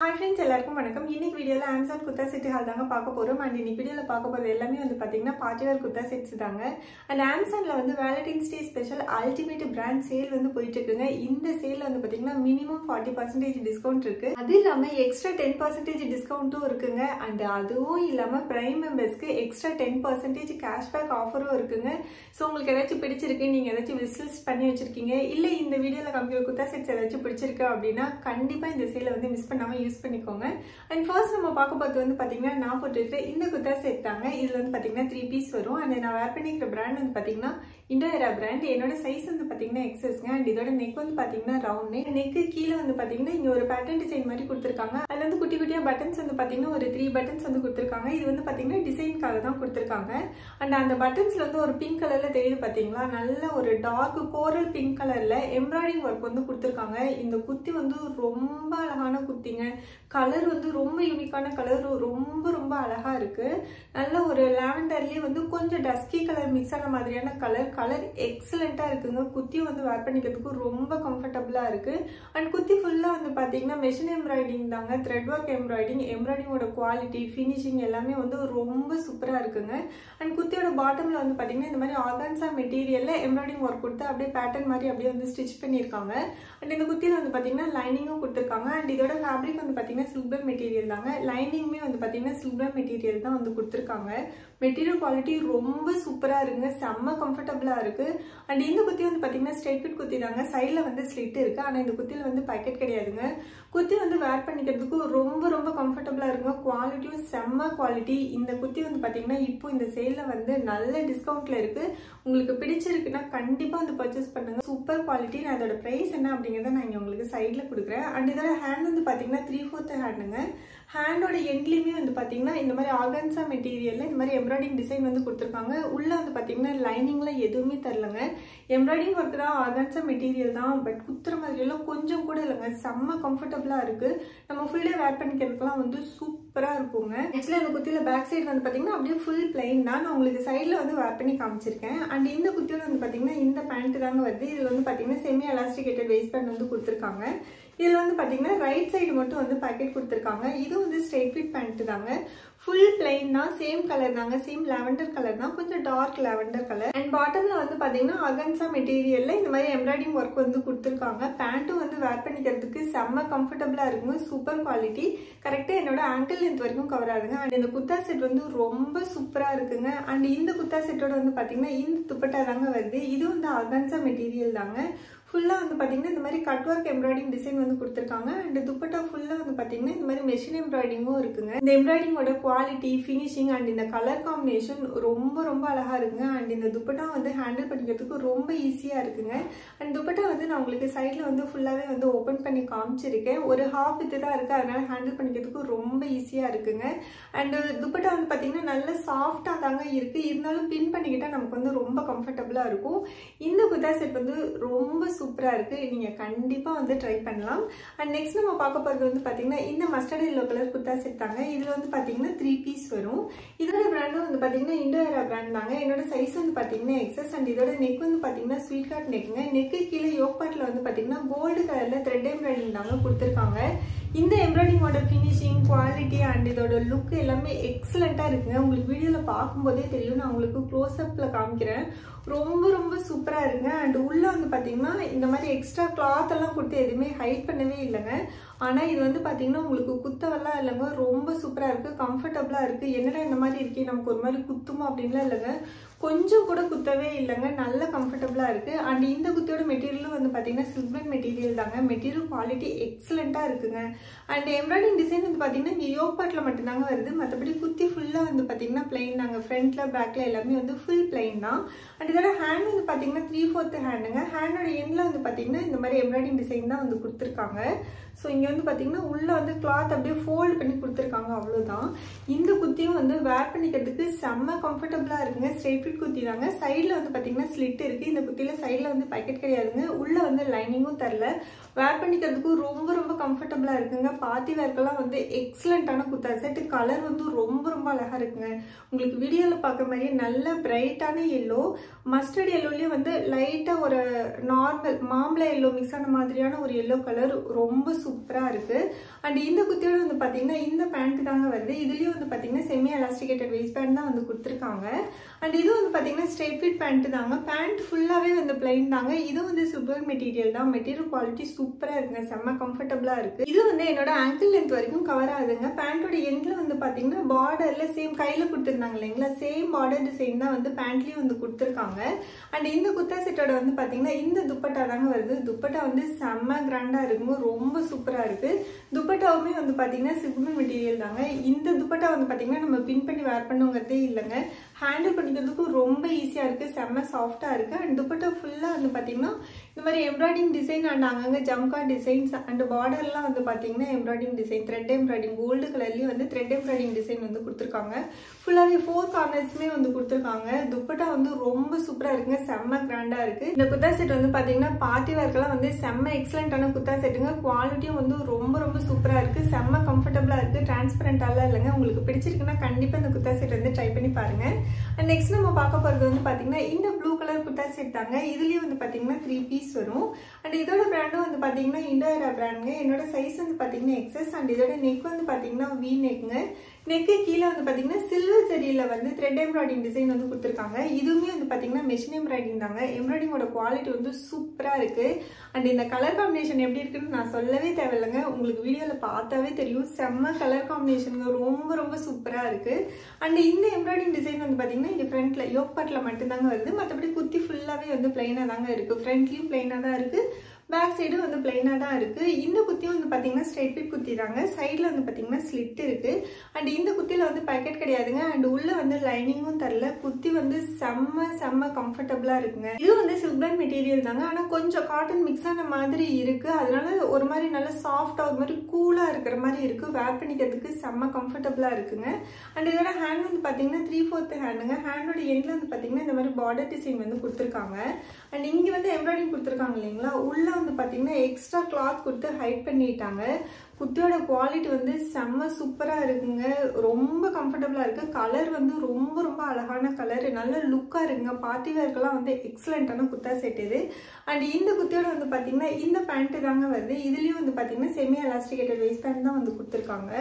Hi friends, எல்லாருக்கும் வணக்கம். இன்னைக்கு வீடியோல Amazon குர்தா செட் ஹால் தாங்க பார்க்க போறோம். and இன்னைக்கு வீடியோல பார்க்க போறது எல்லாமே வந்து பாத்தீங்கன்னா பார்ட்டி வேர் குர்தா செட்ஸ் தாங்க. and Amazonல வந்து Valentine's day special ultimate brand sale வந்து போயிட்டு இருக்குங்க. இந்த சேல்ல வந்து பாத்தீங்கன்னா மினிமம் 40% டிஸ்கவுண்ட் இருக்கு. அது இல்லாம எக்ஸ்ட்ரா 10% டிஸ்கவுண்ட்டும் இருக்குங்க. and அதுவும் இல்லாம பிரைம் மெம்பர்ஸ்க்கு எக்ஸ்ட்ரா 10% கேஷ்பேக் ஆஃபரும் இருக்குங்க. சோ உங்களுக்கு ஏதாச்சும் பிடிச்சிருக்கு, நீங்க ஏதாச்சும் விஷ் லிஸ்ட் பண்ணி வச்சிருக்கீங்க, இல்ல இந்த வீடியோல காமிக்கிற குர்தா செட்ஸ் ஏதாச்சும் பிடிச்சிருக்கு அப்படின்னா கண்டிப்பா இந்த சேலை வந்து மிஸ் பண்ணாம யூஸ் பண்ணிக்கோங்க. and first நம்ம பார்க்க போறது வந்து பாத்தீங்கன்னா நான் போட்டுருக்கிற இந்த குர்தா செட் தாங்க. இதுல வந்து பாத்தீங்கன்னா 3 பீஸ் வரும். and நான் வேர் பண்ணிக்கிற பிராண்ட் வந்து பாத்தீங்கன்னா இண்டோரா பிராண்ட். என்னோட சைஸ் வந்து பாத்தீங்கன்னா எக்ஸஸ்ங்க. and இதோட நெக் வந்து பாத்தீங்கன்னா ரவுண்ட் நெக். நெக்கு கீழே வந்து பாத்தீங்கன்னா இங்க ஒரு பேட்டர்ன் டிசைன் மாதிரி கொடுத்திருக்காங்க. அதுல வந்து குட்டி குட்டியா பட்டன்ஸ் வந்து பாத்தீங்கன்னா ஒரு 3 பட்டன்ஸ் வந்து கொடுத்திருக்காங்க. இது வந்து பாத்தீங்கன்னா டிசைனுக்காக தான் கொடுத்திருக்காங்க. and அந்த பட்டன்ஸ்ல வந்து ஒரு பிங்க் கலர்ல தெரியுது பாத்தீங்களா, நல்ல ஒரு டார்க் கோரல் பிங்க் கலர்ல எம்ப்ராய்டிங் ஒர்க் வந்து கொடுத்திருக்காங்க. இந்த குர்த்தி வந்து ரொம்ப அழகான குர்த்திங்க. கலர் வந்து ரொம்ப யூனிக்கான கலர், ரொம்ப ரொம்ப அழகா இருக்கு. நல்ல ஒரு லாவெண்டர்லயே வந்து கொஞ்சம் டஸ்கி கலர் மிக்ஸ் ஆன மாதிரியான கலர் எக்ஸலண்டா இருக்குங்க. குர்த்தி வந்து வேர் பண்ணிக்கிறதுக்கு ரொம்ப கம்ஃபர்டபுளா இருக்கு. அண்ட் குர்த்தி ஃபுல்லா வந்து பாத்தீங்கன்னா மெஷின் எம்ப்ராய்டிங் தாங்க, த்ரெட் ஒர்க் எம்ப்ராய்டிங்கோட குவாலிட்டி ஃபினிஷிங் எல்லாமே வந்து ரொம்ப சூப்பரா இருக்குங்க. அண்ட் குர்த்தியோட பாட்டம்ல வந்து பாத்தீங்கன்னா இந்த மாதிரி ஆர்கான்சா மெட்டீரியல்ல எம்ப்ராய்டிங் ஒர்க் கொடுத்து அப்படியே பேட்டர்ன் மாதிரி அப்படியே வந்து ஸ்டிச் பண்ணிருக்காங்க. அண்ட் இந்த குர்த்தியில வந்து பாத்தீங்கன்னா லைனிங்கும் கொடுத்திருக்காங்க. அண்ட் இதோட ஃபேப்ரிக் வந்து பாத்தீங்கன்னா சில்வர் மெட்டீரியல் தாங்க. லைனிங்குமே வந்து பாத்தீங்கன்னா சில்வர் மெட்டீரியல் தான் வந்து கொடுத்திருக்காங்க. மெட்டீரியல் குவாலிட்டி ரொம்ப சூப்பரா இருக்குங்க, செம்ம கம்ஃபர்டபுளா இருக்கு. அண்ட் இந்த குர்த்தி வந்து பாத்தீங்கன்னா ஸ்ட்ரெயிட் ஃபிட் குர்த்தி தாங்க. சைட்ல வந்து ஸ்லிட் இருக்கு, ஆனா இந்த குர்த்தியில வந்து பாக்கெட் கிடையாதுங்க. குர்த்தி வந்து வேர் பண்ணிக்கிறதுக்கு ரொம்ப ரொம்ப கம்ஃபர்டபுளா இருக்குங்க. குவாலிட்டியும் செம்ம குவாலிட்டி. இந்த குர்த்தி வந்து பாத்தீங்கன்னா இப்போ இந்த சேல்ல வந்து நல்ல டிஸ்கவுண்ட்ல இருக்கு. உங்களுக்கு பிடிச்சிருக்குன்னா கண்டிப்பா வந்து பர்ச்சேஸ் பண்ணுங்க. Super quality. நான் இதோட பிரைஸ் என்ன அப்படிங்கறத நான் இங்க உங்களுக்கு சைட்ல கொடுக்குறேன். அண்ட் இதோட ஹேண்ட் வந்து பாத்தீங்கன்னா 3/4 ஹேண்டுங்க. ஹேண்டோட எண்ட்லயுமே வந்து பாத்தீங்கன்னா இந்த மாதிரி ஆர்கான்சா மெட்டீரியல்ல இந்த மாதிரி எம்ப்ராய்டிங் டிசைன் வந்து கொடுத்திருக்காங்க. உள்ள வந்து பாத்தீங்கன்னா லைனிங்ல எதுவுமே தரலங்க. எம்ப்ராய்டிங் ஒர்க் தான், ஆர்கான்சா மெட்டீரியல் தான். பட் குத்துற மாதிரி எல்லாம் கொஞ்சம் கூட இல்லைங்க. செம்ம கம்ஃபர்டபுளா இருக்கு. நம்ம ஃபுல்லா வேர் பண்ணிக்கிறதுக்கெல்லாம் வந்து சூப்பரா இருக்குங்க. ஆக்சுவலா இந்த குர்த்தியில பேக் சைடு வந்து பாத்தீங்கன்னா அப்படியே ஃபுல் பிளைன் தான். நான் உங்களுக்கு சைட்ல வந்து வேர் பண்ணி காமிச்சிருக்கேன். அண்ட் இந்த குர்த்தியோட வந்து பாத்தீங்கன்னா இந்த பேண்ட் தாங்க வருது. இதுல வந்து பாத்தீங்கன்னா செமி எலாஸ்டிகேட்டட் வேஸ்ட் பேண்ட் வந்து கொடுத்திருக்காங்க. இதுல வந்து பாத்தீங்கன்னா ரைட் சைடு மட்டும் வந்து பாக்கெட் கொடுத்திருக்காங்க. இது வந்து ஸ்ட்ரெயிட் ஃபிட் பேண்ட் தாங்க. ஃபுல் பிளைன் தான், சேம் கலர் தாங்க, சேம் லாவெண்டர் கலர் தான், கொஞ்சம் டார்க் லாவெண்டர் கலர். அண்ட் பாட்டம்ல வந்து பாத்தீங்கன்னா ஆர்கான்சா மெட்டீரியல்ல இந்த மாதிரி எம்ப்ராய்டிங் ஒர்க் வந்து கொடுத்திருக்காங்க. பேண்ட்டும் வந்து வேர் பண்ணிக்கிறதுக்கு செம்ம கம்ஃபர்டபுளா இருக்குங்க. Super quality. கரெக்டா என்னோட ஆங்கிள் லென்த் வரைக்கும் கவர் ஆகுதுங்க. அண்ட் இந்த குர்தா செட் வந்து ரொம்ப சூப்பரா இருக்குங்க. அண்ட் இந்த குர்தா செட்டோட வந்து பாத்தீங்கன்னா இந்த துப்பட்டா தாங்க வருது. இது வந்து ஆர்கான்சா மெட்டீரியல் தாங்க. ஃபுல்லா வந்து பாத்தீங்கன்னா இந்த மாதிரி கட் ஒர்க் எம்ப்ராய்டிங் டிசைன் வந்து கொடுத்திருக்காங்க. அண்ட் துப்பட்டா ஃபுல்லா வந்து பாத்தீங்கன்னா இந்த மாதிரி மெஷின் எம்ப்ராய்டிங்கும் இருக்குங்க. இந்த எம்ப்ராய்டிங்கோட குவாலிட்டி, ஃபினிஷிங் அண்ட் இந்த கலர் காம்பினேஷன் ரொம்ப ரொம்ப அழகா இருக்குங்க. அண்ட் இந்த துப்பட்டா வந்து ஹேண்டில் பண்ணிக்கிறதுக்கு ரொம்ப ஈஸியா இருக்குங்க. அண்ட் துப்பட்டா வந்து நான் உங்களுக்கு சைட்ல வந்து ஃபுல்லாவே வந்து ஓபன் பண்ணி காமிச்சிருக்கேன். ஒரு ஹாஃப் வித் தான் இருக்கு, அதனால ஹேண்டில் பண்ணிக்கிறதுக்கு ரொம்ப ஈஸியா இருக்குங்க. அண்ட் துப்பட்டா வந்து பாத்தீங்கன்னா நல்ல சாஃப்டா தாங்க இருக்கு. இருந்தாலும் பின் பண்ணிக்கிட்டா நமக்கு வந்து ரொம்ப கம்ஃபர்டபுளா இருக்கும். இந்த குர்தா செட் வந்து ரொம்ப சூப்பரா இருக்கு. நீங்க கண்டிப்பா வந்து ட்ரை பண்ணலாம். அண்ட் நெக்ஸ்ட் நம்ம பார்க்க போறது வந்து பாத்தீங்கன்னா இந்த mustard yellow colour kurta set தாங்க. இதுல வந்து பாத்தீங்கன்னா 3 பீஸ் வரும். இதோட பிராண்டும் வந்து பாத்தீங்கன்னா இண்டோரா பிராண்ட் தாங்க. என்னோட சைஸ் வந்து பாத்தீங்கன்னா எக்ஸஸ். அண்ட் இதோட நெக் வந்து பாத்தீங்கன்னா ஸ்வீட் ஹார்ட் நெக்குங்க. நெக்கு கீழே யோக் பார்ட்ல வந்து பாத்தீங்கன்னா கோல்டு கலர்ல த்ரெட் எம்ப்ராய்டிங் தாங்க கொடுத்திருக்காங்க. இந்த எம்ப்ராய்டிங்கோட ஃபினிஷிங், குவாலிட்டி அண்ட் இதோட லுக் எல்லாமே எக்ஸலண்டா இருக்குங்க. உங்களுக்கு வீடியோல பார்க்கும்போதே தெரியும். நான் உங்களுக்கு க்ளோஸ் அப்ல காமிக்கிறேன். ரொம்ப ரொம்ப சூப்பரா இருக்குங்க. அண்ட் உள்ள வந்து பாத்தீங்கன்னா இந்த மாதிரி எக்ஸ்ட்ரா கிளாத் எல்லாம் கொடுத்து எதுவுமே ஹைட் பண்ணவே இல்லைங்க. ஆனா இது வந்து பாத்தீங்கன்னா உங்களுக்கு குத்தவெல்லாம் இல்லைங்க. ரொம்ப சூப்பரா இருக்கு, கம்ஃபர்டபுளா இருக்கு. என்னடா இந்த மாதிரி இருக்கே, நமக்கு ஒரு மாதிரி குத்துமா அப்படின்லாம் இல்லைங்க. கொஞ்சம் கூட குத்தவே இல்லைங்க. நல்ல கம்ஃபர்டபுளா இருக்கு. அண்ட் இந்த குத்தியோட மெட்டீரியலும் வந்து பாத்தீங்கன்னா சில்வர் மெட்டீரியல் தாங்க. மெட்டீரியல் குவாலிட்டி எக்ஸலண்டா இருக்குங்க. அண்ட் எம்ப்ராய்டிங் டிசைன் வந்து பாத்தீங்கன்னா இங்க யோக் பார்ட்ல மட்டும் தாங்க வருது. மற்றபடி குத்தி ஃபுல்லா வந்து பாத்தீங்கன்னா பிளைன் தாங்க. ஃப்ரண்ட்ல பேக்ல எல்லாமே வந்து ஃபுல் பிளைன் தான். அண்ட் இதோட ஹேண்ட் வந்து பாத்தீங்கன்னா 3/4 ஹேண்டுங்க. ஹேண்டோட எண்ட்ல வந்து பாத்தீங்கன்னா இந்த மாதிரி எம்ப்ராய்டிங் டிசைன் தான் வந்து கொடுத்திருக்காங்க. ஸோ இங்க வந்து பாத்தீங்கன்னா உள்ள வந்து கிளாத் அப்படியே ஃபோல்ட் பண்ணி கொடுத்திருக்காங்க, அவ்வளவுதான். இந்த குத்தியும் வந்து வேர் பண்ணிக்கிறதுக்கு செம்ம கம்ஃபர்டபுளா இருக்குங்க. ஸ்ட்ரெயிட் ஃபிட் குத்தி தாங்க. சைட்ல வந்து பாத்தீங்கன்னா ஸ்லிட் இருக்கு. இந்த குத்தியில சைட்ல வந்து பாக்கெட் கிடையாதுங்க. உள்ள வந்து லைனிங்கும் தரல. வேர் பண்ணிக்கிறதுக்கு ரொம்ப ரொம்ப கம்ஃபர்டபுளா இருக்குங்க. பார்ட்டி வேர்க்கெல்லாம் வந்து எக்ஸலண்டான குர்தா செட். கலர் வந்து ரொம்ப ரொம்ப அழகா இருக்குங்க. உங்களுக்கு வீடியோல பார்க்குற மாதிரியே நல்ல பிரைட்டான எல்லோ, மஸ்டர்ட் எல்லோலயே வந்து லைட்டா ஒரு நார்மல் மாம்பழ எல்லோ மிக்ஸ் ஆன மாதிரியான ஒரு எல்லோ கலர். ரொம்ப சூப்பராக இருக்குது. அண்ட் இந்த குத்தியோட வந்து பார்த்தீங்கன்னா இந்த பேண்ட் தாங்க வருது. இதுலேயும் வந்து பார்த்தீங்கன்னா செமி எலாஸ்டிகேட்டட் வேஸ்ட் பேண்ட் தான் வந்து கொடுத்துருக்காங்க. அண்ட் இது வந்து பார்த்தீங்கன்னா ஸ்ட்ரெயிட் ஃபிட் பேண்ட் தாங்க. பேண்ட் ஃபுல்லாகவே வந்து பிளைன் தாங்க. இது வந்து சில்வர் மெட்டீரியல் தான். மெட்டீரியல் குவாலிட்டி சூப்பராக இருக்குங்க, செம்ம கம்ஃபர்டபுளாக இருக்குது. இது வந்து என்னோட ஆங்கிள் லென்த் வரைக்கும் கவர் ஆகுதுங்க. பேண்ட்டோட எண்டில் வந்து பார்த்தீங்கன்னா பார்டரில் சேம் கையில் கொடுத்துருந்தாங்க இல்லைங்களா, சேம் பார்டர் டிசைன் தான் வந்து பேண்ட்லேயும் வந்து கொடுத்துருக்காங்க. அண்ட் இந்த குர்தா செட்டோட வந்து பார்த்தீங்கன்னா இந்த துப்பட்டா தாங்க வருது. துப்பட்டா வந்து செம்ம கிராண்டாக இருக்குங்க, ரொம்ப சூப்பராக இருக்குது. துப்பட்டாவுமே வந்து பார்த்தீங்கன்னா சில்வர் மெட்டீரியல் தாங்க. இந்த துப்பட்டா வந்து பார்த்தீங்கன்னா நம்ம பின் பண்ணி வேர் பண்ணுங்கிறதே இல்லைங்க. ஹேண்டில் பண்ணிக்கிறதுக்கு ரொம்ப ஈஸியாக இருக்குது, செம்ம சாஃப்டாக இருக்குது. அண்ட் துப்பட்டா ஃபுல்லாக வந்து பார்த்தீங்கன்னா இந்த மாதிரி எம்ப்ராய்டிங் டிசைன் அண்ட் அங்கங்கே ஜம்கா டிசைன்ஸ் அண்ட் பார்டர்லாம் வந்து பார்த்தீங்கன்னா embroidery design, thread embroidery, gold கலர்லேயும் வந்து த்ரெட் எம்ப்ராய்டிங் டிசைன் வந்து கொடுத்துருக்காங்க. ஃபுல்லாகவே 4 கார்னர்ஸுமே வந்து கொடுத்துருக்காங்க. துப்பட்டா வந்து ரொம்ப சூப்பராக இருக்குங்க, செம்ம கிராண்டாக இருக்குது. இந்த குர்தா செட் வந்து பார்த்தீங்கன்னா பார்ட்டி வேர்க்கெல்லாம் வந்து செம்ம எக்ஸலண்ட்டான குர்தா செட்டுங்க. குவாலிட்டியும் வந்து ரொம்ப ரொம்ப சூப்பராக இருக்குது, செம்ம கம்ஃபர்டபுளாக இருக்குது, டிரான்ஸ்பரண்டாலாம் இல்லைங்க. உங்களுக்கு பிடிச்சிருக்குன்னா கண்டிப்பாக இந்த குர்தா செட் வந்து ட்ரை பண்ணி பாருங்கள். அண்ட் நெக்ஸ்ட் நம்ம பார்க்க போகிறது வந்து பார்த்தீங்கன்னா இந்த ப்ளூ கலர் குர்தா செட் தாங்க. இதுலேயும் வந்து பார்த்தீங்கன்னா 3 பீஸ் வரும். அண்ட் இதோட பிராண்டும் வந்து பார்த்தீங்கன்னா இண்டோரா பிராண்டுங்க. என்னோட சைஸ் வந்து பார்த்தீங்கன்னா எக்ஸஸ். அண்ட் இதோட நெக் வந்து பார்த்தீங்கன்னா வி நெக்குங்க. நெக்கு கீழே வந்து பார்த்தீங்கன்னா சில்வர் ஜரியில் வந்து த்ரெட் எம்ப்ராய்டிங் டிசைன் வந்து கொடுத்துருக்காங்க. இதுவுமே வந்து பார்த்தீங்கன்னா மெஷின் எம்ப்ராய்டிங் தாங்க. எம்ப்ராய்டிங்கோட குவாலிட்டி வந்து சூப்பராக இருக்குது. அண்ட் இந்த கலர் காம்பினேஷன் எப்படி இருக்குன்னு நான் சொல்லவே தேவையில்லைங்க, உங்களுக்கு வீடியோவில் பார்த்தாவே தெரியும். செம்ம கலர் காம்பினேஷனுங்க, ரொம்ப ரொம்ப சூப்பராக இருக்குது. அண்ட் இந்த எம்ப்ராய்டிங் டிசைன் வந்து பார்த்தீங்கன்னா இங்கே ஃப்ரண்ட்டில் யோக் பார்ட்டில் மட்டும்தாங்க வருது. மற்றபடி குத்தி ஃபுல்லாகவே வந்து பிளைனாக தாங்க இருக்குது. ஃப்ரண்ட்லேயும் பிளைனாக தான் இருக்குது, பேக் சைடும் வந்து பிளைனாக தான் இருக்குது. இந்த குத்தியும் வந்து பார்த்தீங்கன்னா ஸ்ட்ரெயிட் ஃபிட் குத்தி தாங்க. சைடில் வந்து பார்த்தீங்கன்னா ஸ்லிட் இருக்குது. அண்ட் இந்த குத்தியில் வந்து பேக்கெட் கிடையாதுங்க. அண்ட் உள்ளே வந்து லைனிங்கும் தரல. குத்தி வந்து செம்ம கம்ஃபர்டபுளாக இருக்குங்க. இது வந்து சில்வர் மெட்டீரியல் தாங்க. ஆனால் கொஞ்சம் காட்டன் மிக்ஸ் ஆன மாதிரி இருக்குது. அதனால ஒரு மாதிரி நல்லா சாஃப்டாக ஒரு மாதிரி கூலாக இருக்கிற மாதிரி இருக்குது. வேர் பண்ணிக்கிறதுக்கு செம்ம கம்ஃபர்டபுளாக இருக்குங்க. அண்ட் இதோட ஹேண்ட் வந்து பார்த்தீங்கன்னா 3/4 ஹேண்டுங்க. ஹேண்டோட எண்டில் வந்து பார்த்தீங்கன்னா இந்த மாதிரி பார்டர் டிசைன் வந்து கொடுத்துருக்காங்க. அண்ட் இங்கே வந்து எம்ப்ராய்டிங் கொடுத்துருக்காங்க இல்லைங்களா, உள்ள வந்து பார்த்தீங்கன்னா எக்ஸ்ட்ரா கிளாத் கொடுத்து ஹைட் பண்ணிட்டாங்க. குத்தியோட குவாலிட்டி வந்து செம்ம சூப்பராக இருக்குங்க, ரொம்ப கம்ஃபர்டபுளாக இருக்குது. கலர் வந்து ரொம்ப ரொம்ப அழகான கலர், நல்ல லுக்காக இருக்குங்க. பார்ட்டி வேர்க்கெல்லாம் வந்து எக்ஸலண்ட்டான குர்தா செட் இது. அண்ட் இந்த குத்தியோட வந்து பார்த்தீங்கன்னா இந்த பேண்ட்டு தாங்க வருது. இதுலேயும் வந்து பார்த்தீங்கன்னா செமி எலாஸ்டிகேட்டட் வேஸ்ட் பேண்ட் தான் வந்து கொடுத்துருக்காங்க.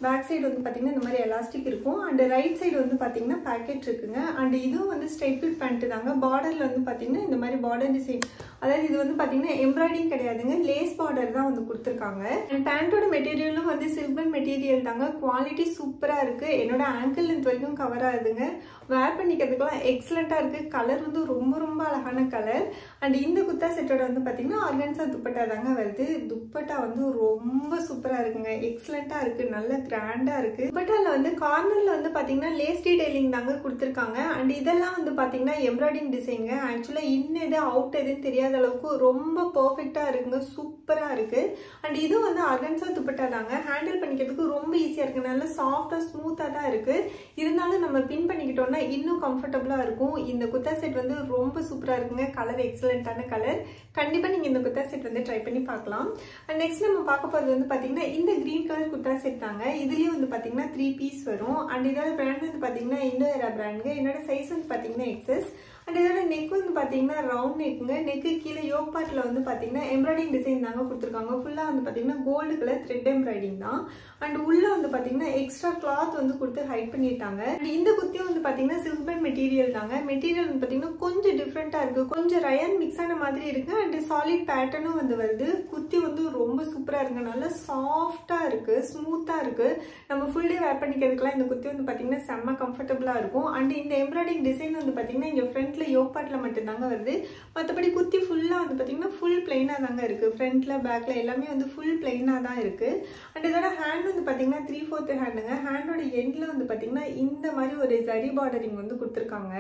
பேக் சைடு வந்து பார்த்தீங்கன்னா இந்த மாதிரி எலாஸ்டிக் இருக்கும். அண்ட் ரைட் சைடு வந்து பார்த்தீங்கன்னா பேக்கெட் இருக்குங்க. அண்ட் இதுவும் வந்து ஸ்ட்ரெயிட் ஃபிட் பேண்ட்டு தாங்க. பார்டரில் வந்து பார்த்தீங்கன்னா இந்த மாதிரி பார்டர் டிசைன், அதாவது இது வந்து பார்த்தீங்கன்னா எம்ப்ராய்டிங் கிடையாதுங்க, லேஸ் பார்டர் தான் வந்து கொடுத்துருக்காங்க. அண்ட் பேண்டோட மெட்டீரியலும் வந்து சில்வர் மெட்டீரியல் தாங்க. குவாலிட்டி சூப்பராக இருக்குது. என்னோட ஆங்கிள் லென்த் வரைக்கும் கவர் ஆகுதுங்க. வேர் பண்ணிக்கிறதுக்கெல்லாம் எக்ஸலண்ட்டாக இருக்குது. கலர் வந்து ரொம்ப ரொம்ப அழகான கலர். அண்ட் இந்த குர்தா செட்டோட வந்து பார்த்தீங்கன்னா ஆர்கன்ஸா துப்பட்டா தாங்க வருது. துப்பட்டா வந்து ரொம்ப சூப்பராக இருக்குங்க, எக்ஸலண்ட்டாக இருக்குது, நல்ல கிராண்டாக இருக்குது. துப்பட்டாவில் வந்து கார்னரில் வந்து பார்த்தீங்கன்னா லேஸ் டீடைலிங் தாங்க கொடுத்துருக்காங்க. அண்ட் இதெல்லாம் வந்து பார்த்தீங்கன்னா எம்ப்ராய்டிங் டிசைனுங்க. ஆக்சுவலாக எது அவுட் எதுன்னு தெரியாத அளவுக்கு ரொம்ப பர்ஃபெக்டாக இருக்குங்க, சூப்பராக இருக்குது. அண்ட் இது வந்து ஆர்கன்ஸா துப்பட்டா தாங்க. ஹேண்டில் பண்ணிக்கிறதுக்கு ரொம்ப ஈஸியாக இருக்குது, நல்ல சாஃப்டாக ஸ்மூத்தாக தான் இருக்குது. இருந்தாலும் நம்ம பின் பண்ணிக்கிட்டோம்னா இன்னும் கம்ஃபர்டபுளாக இருக்கும். இந்த குர்தா செட் வந்து ரொம்ப சூப்பராக இருக்குங்க, கலர் எக்ஸலண்ட்டான கலர். கண்டிப்பாக நீங்கள் இந்த குர்தா செட் வந்து ட்ரை பண்ணி பார்க்கலாம். அண்ட் நெக்ஸ்ட் நம்ம பார்க்க போகிறது வந்து பார்த்தீங்கன்னா இந்த கிரீன் கலர் குர்தா செட் தாங்க. இதுலேயும் வந்து பார்த்தீங்கன்னா 3 பீஸ் வரும். அண்ட் இதோட பிராண்ட் வந்து பார்த்தீங்கன்னா இண்டோரா பிராண்டுங்க. என்னோட சைஸ் வந்து பார்த்தீங்கன்னா எக்ஸஸ். அண்ட் இதோட நெக் வந்து பார்த்தீங்கன்னா ரவுண்ட் நெக்குங்க. நெக்கு கீழே யோக் பார்ட்டில் வந்து பார்த்தீங்கன்னா எம்ப்ராய்டிங் டிசைன் தாங்க கொடுத்துருக்காங்க. ஃபுல்லாக வந்து பார்த்தீங்கன்னா கோல்டு கலர் த்ரெட் எம்ப்ராய்டிங் தான். அண்ட் உள்ளே வந்து பார்த்தீங்கன்னா எக்ஸ்ட்ரா கிளாத் வந்து கொடுத்து ஹைட் பண்ணிட்டாங்க. அண்ட் இந்த குத்தியும் வந்து பார்த்தீங்கன்னா சில்வர் மெட்டீரியல் தாங்க. மெட்டீரியல் வந்து பார்த்தீங்கன்னா கொஞ்சம் டிஃப்ரெண்ட்டாக இருக்குது, கொஞ்சம் ரயன் மிக்ஸ் ஆன மாதிரி இருக்குது. அண்ட் சாலிட் பேட்டர்னும் வந்து வருது. குத்தி வந்து ரொம்ப சூப்பராக இருக்குது, நல்லா சாஃப்டாக இருக்குது, ஸ்மூத்தாக இருக்குது. நம்ம ஃபுல் டே வேர் பண்ணிக்கிறதுக்குலாம் இந்த குத்தி வந்து பார்த்தீங்கன்னா செம்ம கம்ஃபர்டபுளாக இருக்கும். அண்ட் இந்த எம்ப்ராய்டிங் டிசைன் வந்து பார்த்தீங்கன்னா இங்கே ஃப்ரண்ட்ல யோக் பார்ட்டில் மட்டும்தாங்க வருது. மற்றபடி குத்தி ஃபுல்லாக வந்து பார்த்தீங்கன்னா ஃபுல் பிளைனாக தாங்க இருக்குது. ஃப்ரண்ட்டில் பேக்கில் எல்லாமே வந்து ஃபுல் பிளைனாக தான் இருக்குது. அண்ட் இதோட ஹேண்ட் வந்து பார்த்தீங்கன்னா 3/4 ஹேண்டுங்க. ஹேண்டோட எண்டில் வந்து பார்த்தீங்கன்னா இந்த மாதிரி ஒரு ஜரி பார்டரிங் வந்து கொடுத்துருக்காங்க.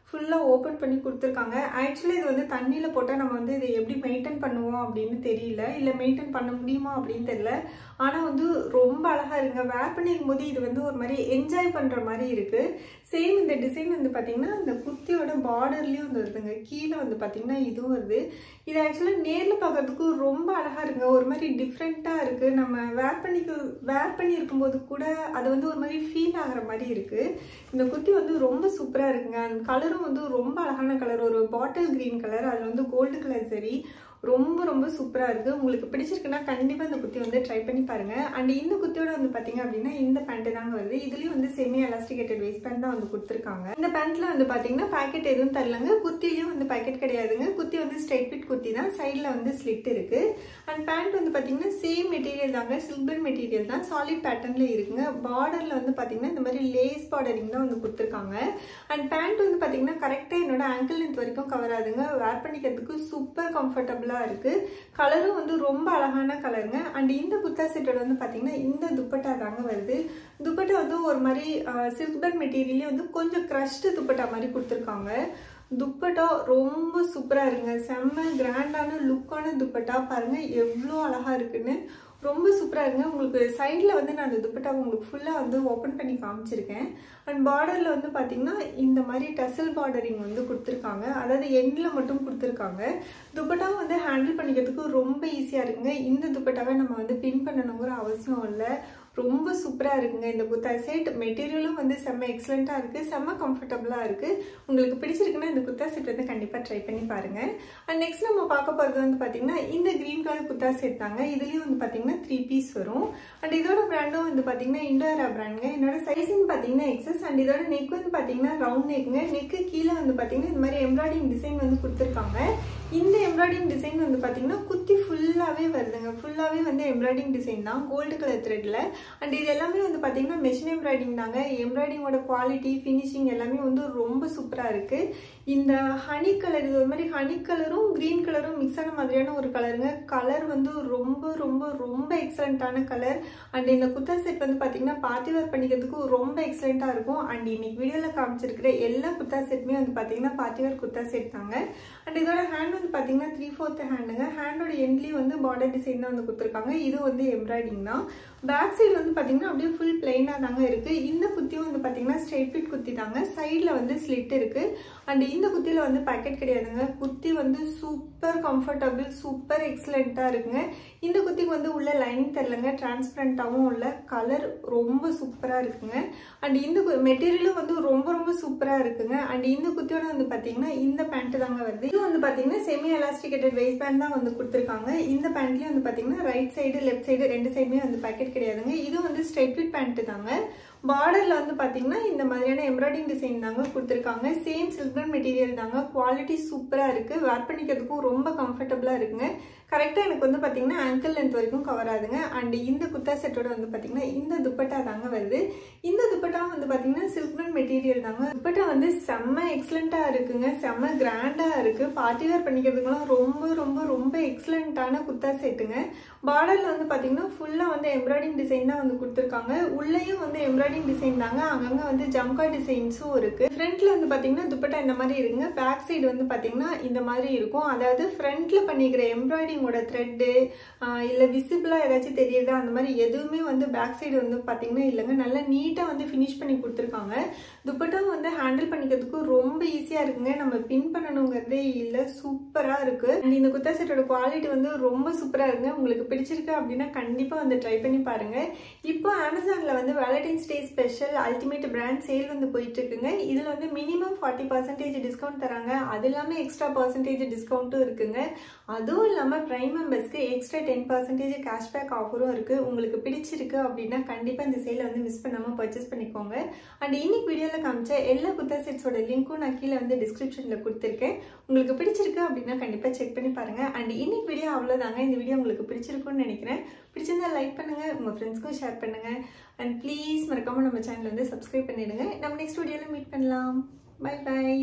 ஃபுல்லாக ஓப்பன் பண்ணி கொடுத்துருக்காங்க. ஆக்சுவலி இது வந்து தண்ணியில் போட்டால் நம்ம வந்து இதை எப்படி மெயின்டைன் பண்ணுவோம் அப்படின்னு தெரியல, இல்லை மெயின்டைன் பண்ண முடியுமா அப்படின்னு தெரியல. ஆனால் வந்து ரொம்ப அழகாக இருக்குங்க. வேர் பண்ணிருக்கும் போது இது வந்து ஒரு மாதிரி என்ஜாய் பண்ணுற மாதிரி இருக்குது. சேம் இந்த டிசைன் வந்து பார்த்தீங்கன்னா இந்த குர்த்தியோட பார்டர்லேயும் வந்து வருதுங்க. கீழே வந்து பார்த்தீங்கன்னா இதுவும் வருது. இது ஆக்சுவலாக நேரில் பார்க்கறதுக்கு ரொம்ப அழகாக இருக்குங்க, ஒரு மாதிரி டிஃப்ரெண்ட்டாக இருக்குது. நம்ம வேர் பண்ணியிருக்கும் போது கூட அது வந்து ஒரு மாதிரி ஃபீல் ஆகிற மாதிரி இருக்குது. இந்த குர்த்தி வந்து ரொம்ப சூப்பராக இருக்குங்க. அந்த கலரும் வந்து ரொம்ப அழகான கலர், ஒரு பாட்டில் கிரீன் கலர், அது வந்து கோல்டு கலர் சரி, ரொம்ப ரொம்ப சூப்பராக இருக்குது. உங்களுக்கு பிடிச்சிருக்குன்னா கண்டிப்பாக இந்த குர்த்தி வந்து ட்ரை பண்ணி பாருங்கள். அண்ட் இந்த குர்த்தியோட வந்து பார்த்தீங்க அப்படின்னா இந்த பேண்ட்டு தாங்க வருது. இதுலேயும் வந்து செமி எலாஸ்டிகேட்டட் வேஸ்ட் பேண்ட் தான் வந்து கொடுத்துருக்காங்க. இந்த பேண்ட்டில் வந்து பார்த்தீங்கன்னா பேக்கெட் எதுவும் தரலங்க. குர்த்திலையும் வந்து பேக்கெட் கிடையாதுங்க. குர்த்தி வந்து ஸ்ட்ரைட் ஃபிட் குர்த்தி தான். சைடில் வந்து ஸ்லிட் இருக்குது. அண்ட் பேண்ட் வந்து பார்த்தீங்கன்னா சேம் மெட்டீரியல் தாங்க, சில்வர் மெட்டீரியல் தான், சாலிட் பேட்டர்னில் இருக்குங்க. பார்டரில் வந்து பார்த்தீங்கன்னா இந்த மாதிரி லேஸ் பார்டரிங் தான் வந்து கொடுத்துருக்காங்க. அண்ட் பேண்ட் வந்து பார்த்தீங்கன்னா கரெக்டாக என்னோட ஆங்கிள் லென்த் வரைக்கும் கவர் ஆகுதுங்க. வேர் பண்ணிக்கிறதுக்கு சூப்பர் கம்ஃபர்டபுளாக இருக்குது. கலரும் வந்து ரொம்ப அழகான கலருங்க. அண்ட் இந்த குர்தா செட்டோட வந்து பார்த்தீங்கன்னா இந்த துப்பட்டா தாங்க வருது. துப்பட்டா வந்து ஒரு மாதிரி சில்வர் மெட்டீரியலே வந்து கொஞ்சம் க்ரஷ்டு துப்பட்டா மாதிரி கொடுத்துருக்காங்க. துப்பட்டா ரொம்ப சூப்பராக இருக்குங்க. செம்ம கிராண்டான லுக்கான துப்பட்டா. பாருங்கள் எவ்வளோ அழகாக இருக்குன்னு. ரொம்ப சூப்பராக இருக்குங்க. உங்களுக்கு சைடில் வந்து நான் அந்த துப்பட்டாவை உங்களுக்கு ஃபுல்லாக வந்து ஓப்பன் பண்ணி காமிச்சிருக்கேன். அண்ட் பார்டரில் வந்து பார்த்தீங்கன்னா இந்த மாதிரி டசல் பார்டரிங் வந்து கொடுத்துருக்காங்க. அதாவது எண்டில் மட்டும் கொடுத்துருக்காங்க. துப்பட்டாவும் வந்து ஹேண்டில் பண்ணிக்கிறதுக்கு ரொம்ப ஈஸியாக இருக்குங்க. இந்த துப்பட்டாவை நம்ம வந்து பின் பண்ணணுங்கிற அவசியம் இல்லை. ரொம்ப சூப்பராக இருக்குங்க இந்த குர்தா செட். மெட்டீரியலும் வந்து செம்ம எக்ஸலண்ட்டாக இருக்குது, செம்ம கம்ஃபர்டபுளாக இருக்குது. உங்களுக்கு பிடிச்சிருக்குன்னா இந்த குர்தா செட் வந்து கண்டிப்பாக ட்ரை பண்ணி பாருங்கள். அண்ட் நெக்ஸ்ட் நம்ம பார்க்க போகிறது வந்து பார்த்தீங்கன்னா இந்த க்ரீன் கலர் குர்தா செட் தாங்க. இதுலேயும் வந்து பார்த்தீங்கன்னா 3 பீஸ் வரும். அண்ட் இதோட பிராண்டும் வந்து பார்த்தீங்கன்னா இண்டோரா பிராண்டுங்க. என்னோட சைஸ்ன்னு பார்த்தீங்கன்னா எக்ஸஸ். அண்ட் இதோட நெக் வந்து பார்த்தீங்கன்னா ரவுண்ட் நெக்குங்க. நெக்கு கீழே வந்து பார்த்தீங்கன்னா இந்த மாதிரி எம்ப்ராய்டிங் டிசைன் வந்து கொடுத்துருக்காங்க. இந்த எம்ப்ராய்டிங் டிசைன் வந்து பார்த்தீங்கன்னா குர்த்தி ஃபுல்லாகவே வருதுங்க. ஃபுல்லாகவே வந்து எம்ப்ராய்டிங் டிசைன் தான், கோல்டு கலர் த்ரெட்டில். அண்ட் இது எல்லாமே வந்து பார்த்தீங்கன்னா மெஷின் எம்ப்ராய்டிங் தாங்க. எம்ப்ராய்டிங்கோட குவாலிட்டி, ஃபினிஷிங் எல்லாமே வந்து ரொம்ப சூப்பராக இருக்குது. இந்த ஹனி கலர், இது ஒரு மாதிரி ஹனி கலரும் க்ரீன் கலரும் மிக்ஸ் ஆன மாதிரியான ஒரு கலருங்க. கலர் வந்து ரொம்ப ரொம்ப ரொம்ப எக்ஸலண்ட்டான கலர். அண்ட் இந்த குர்தா செட் வந்து பார்த்தீங்கன்னா பார்ட்டி வேர் பண்ணிக்கிறதுக்கு ரொம்ப எக்ஸலண்ட்டாக இருக்கும். அண்ட் இன்னைக்கு வீடியோவில் காமிச்சிருக்கிற எல்லா குர்தா செட்டுமே வந்து பார்த்தீங்கன்னா பார்ட்டி வேர் குர்தா செட் தாங்க. அண்ட் இதோட ஹேண்ட் வந்து பார்த்தீங்கன்னா 3/4 ஹேண்டுங்க. ஹேண்டோட எண்ட்லேயும் வந்து பார்டர் டிசைன் தான் வந்து கொடுத்துருக்காங்க. இது வந்து எம்ப்ராய்டிங் தான். பேக் சைடு வந்து பார்த்தீங்கன்னா அப்படியே ஃபுல் பிளைனாக தாங்க இருக்குது. இந்த குர்த்தியும் வந்து பார்த்தீங்கன்னா ஸ்ட்ரெயிட் ஃபிட் குர்த்தி தாங்க. சைடில் வந்து ஸ்லிட் இருக்குது. அண்ட் இந்த குர்த்தியில் வந்து பேக்கெட் கிடையாதுங்க. குர்த்தி வந்து சூப்பர் கம்ஃபர்டபுள், சூப்பர் எக்ஸலண்ட்டாக இருக்குங்க. இந்த குர்த்திக்கு வந்து உள்ள லைனிங் தரலங்க, டிரான்ஸ்பரண்ட்டாகவும் உள்ள கலர் ரொம்ப சூப்பராக இருக்குங்க. அண்ட் இந்த மெட்டீரியலும் வந்து ரொம்ப ரொம்ப சூப்பராக இருக்குங்க. அண்ட் இந்த குர்த்தியோட வந்து பார்த்தீங்கன்னா இந்த பேண்ட் தாங்க வருது. இது வந்து பார்த்தீங்கன்னா செமி எலாஸ்டிகேட்டட் வேஸ்ட் பேண்ட் தான் வந்து கொடுத்துருக்காங்க. இந்த பேண்ட்லேயும் வந்து பார்த்தீங்கன்னா ரைட் சைடு லெஃப்ட் சைடு ரெண்டு சைடுமே வந்து பேக்கெட் கிடையாதுங்க. இது வந்து ஸ்ட்ரெயிட் ஃபிட் பேண்ட் தாங்க. பார்டரில் வந்து பார்த்தீங்கன்னா இந்த மாதிரியான எம்ப்ராய்டிங் டிசைன் தாங்க கொடுத்துருக்காங்க. சேம் சில்வர் மெட்டீரியல் தாங்க. குவாலிட்டி சூப்பராக இருக்குது. வேர் பண்ணிக்கிறதுக்கும் ரொம்ப கம்ஃபர்டபுளாக இருக்குங்க. கரெக்டாக எனக்கு வந்து பார்த்தீங்கன்னா ஆங்கிள் லென்த் வரைக்கும் கவர் ஆகுதுங்க. அண்ட் இந்த குர்தா செட்டோட வந்து பார்த்தீங்கன்னா இந்த துப்பட்டா தாங்க வருது. இந்த துப்பட்டா வந்து பார்த்தீங்கன்னா சில்வர் மெட்டீரியல் தாங்க. துப்பட்டா வந்து செம்ம எக்ஸலண்ட்டாக இருக்குங்க. செம்ம கிராண்டாக இருக்குது. பார்ட்டி வேர் பண்ணிக்கிறதுக்குலாம் ரொம்ப ரொம்ப ரொம்ப எக்ஸலண்ட்டான குர்தா செட்டுங்க. பார்டரில் வந்து பார்த்தீங்கன்னா ஃபுல்லாக வந்து எம்ப்ராய்டிங் டிசைன் தான் வந்து கொடுத்துருக்காங்க. உள்ளேயும் வந்து எம்ப்ராய்டிங் டிசைன் தாங்க. அங்கங்கே வந்து ஜம்கா டிசைன்ஸும் இருக்குது. ஃப்ரண்ட்டில் வந்து பார்த்தீங்கன்னா துப்பட்டா இந்த மாதிரி இருக்குங்க. பேக் சைடு வந்து பார்த்தீங்கன்னா இந்த மாதிரி இருக்கும். அதாவது ஃப்ரண்ட்டில் பண்ணிக்கிற எம்ப்ராய்டிங்கோட த்ரெட்டு இல்லை விசிபிளாக ஏதாச்சும் தெரியுதா அந்த மாதிரி எதுவுமே வந்து பேக் சைடு வந்து பார்த்தீங்கன்னா இல்லைங்க. நல்லா நீட்டாக வந்து ஃபினிஷ் பண்ணி கொடுத்துருக்காங்க. துப்பட்டாவும் வந்து ஹேண்டில் பண்ணிக்கிறதுக்கு ரொம்ப ஈஸியாக இருக்குங்க. நம்ம பின் பண்ணணுங்கிறதே இல்லை, சூப்பராக இருக்குது. அண்ட் இந்த குர்தா செட்டோட குவாலிட்டி வந்து ரொம்ப சூப்பராக இருக்குங்க. உங்களுக்கு பிடிச்சிருக்கு அப்படின்னா கண்டிப்பாக வந்து ட்ரை பண்ணி பாருங்கள். இப்போ அமேசானில் வந்து Valentine's day special ultimate brand sale வந்து போயிட்டு இருக்குங்க. இதில் வந்து மினிமம் 40% டிஸ்கவுண்ட் தராங்க. அது இல்லாமல் எக்ஸ்ட்ரா % டிஸ்கவுண்ட்டும் இருக்குங்க. அதுவும் இல்லாமல் பிரைம் மெம்பர்ஸ்க்கு எக்ஸ்ட்ரா 10% கேஷ்பேக் ஆஃபரும் இருக்குது. உங்களுக்கு பிடிச்சிருக்கு அப்படின்னா கண்டிப்பாக இந்த சேலை வந்து மிஸ் பண்ணாமல் பர்ச்சேஸ் பண்ணிக்கோங்க. அண்ட் இன்னைக்கு வீடியோவில் காமிச்ச எல்லா குர்தா செட்ஸோட லிங்க்கும் நான் கீழே வந்து டிஸ்கிரிப்ஷனில் கொடுத்துருக்கேன். உங்களுக்கு பிடிச்சிருக்கு அப்படின்னா கண்டிப்பாக செக் பண்ணி பாருங்கள். அண்ட் இன்னைக்கு வீடியோ அவ்வளோதாங்க. இந்த வீடியோ உங்களுக்கு பிடிச்சிருக்குன்னு நினைக்கிறேன். பிடிச்சிருந்தா லைக் பண்ணுங்கள், உங்கள் ஃப்ரெண்ட்ஸ்க்கும் ஷேர் பண்ணுங்கள். அண்ட் ப்ளீஸ் மறக்காமல் நம்ம சேனல் வந்து சப்ஸ்கிரைப் பண்ணிவிடுங்க. நம்ம நெக்ஸ்ட் வீடியோவில் மீட் பண்ணலாம். Bye by.